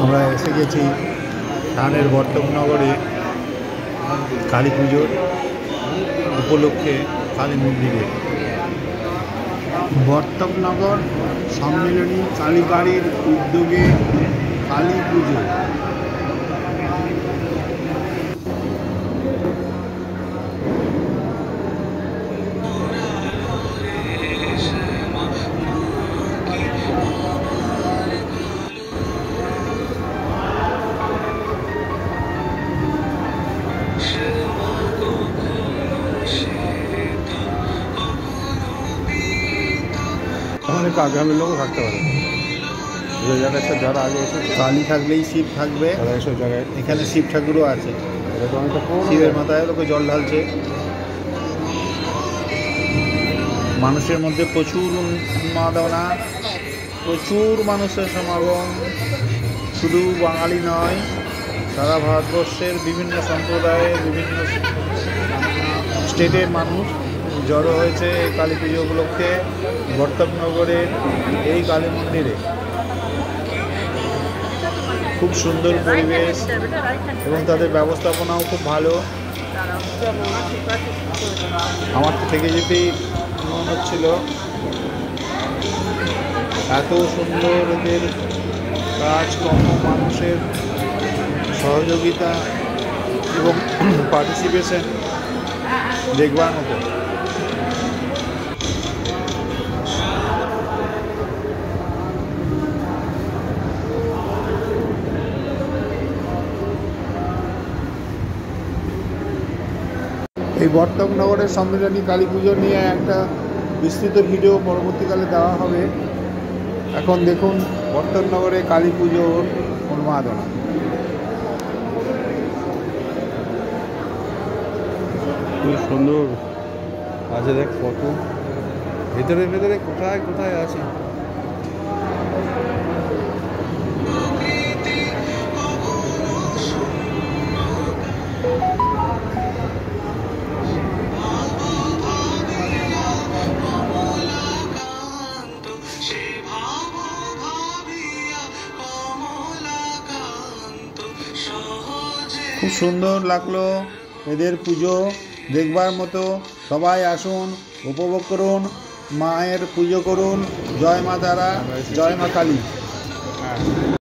আমরা এসে গেছি ধানের বর্তকনগরে কালী পুজোর উপলক্ষে কালী মন্দিরে। বর্তকনগর সম্মিলনী কালীবাড়ির উদ্যোগে কালী পুজো। অনেক আগামী লোকও থাকতে পারে, যে জায়গায় যারা আগে এসে কালী থাকলেই শিব থাকবে, তারা এসব জায়গায় এখানে শিব ঠাকুরও আছে। শিবের মাথায় লোকে জল ঢালছে। মানুষের মধ্যে প্রচুর উন্মাদনা, প্রচুর মানুষের সমাগম। শুধু বাঙালি নয়, সারা ভারতবর্ষের বিভিন্ন সম্প্রদায়ের বিভিন্ন স্টেটের মানুষ জড়ো হয়েছে এই কালী পুজো উপলক্ষে বর্তকনগরের এই কালী মন্দিরে। খুব সুন্দর পরিবেশ এবং তাদের ব্যবস্থাপনাও খুব ভালো। আমার তো থেকে যেতেই মনে হচ্ছিল, এত সুন্দর এদের কাজকর্ম, মানুষের সহযোগিতা এবং পার্টিসিপেশন দেখবার মতো। এই বর্তকনগরের সম্মিলনী কালী পুজো নিয়ে একটা বিস্তৃত ভিডিও পরবর্তীকালে দেওয়া হবে। এখন দেখুন বর্তকনগরে কালী পুজোর উন্মাদনা। খুব সুন্দর আছে, দেখ কত ভেতরে ভেতরে কোথায় কোথায় আছে। খুব সুন্দর লাগলো এদের পুজো, দেখবার মতো। সবাই আসুন, উপভোগ করুন, মায়ের পুজো করুন। জয় মা তারা, জয় মা কালী।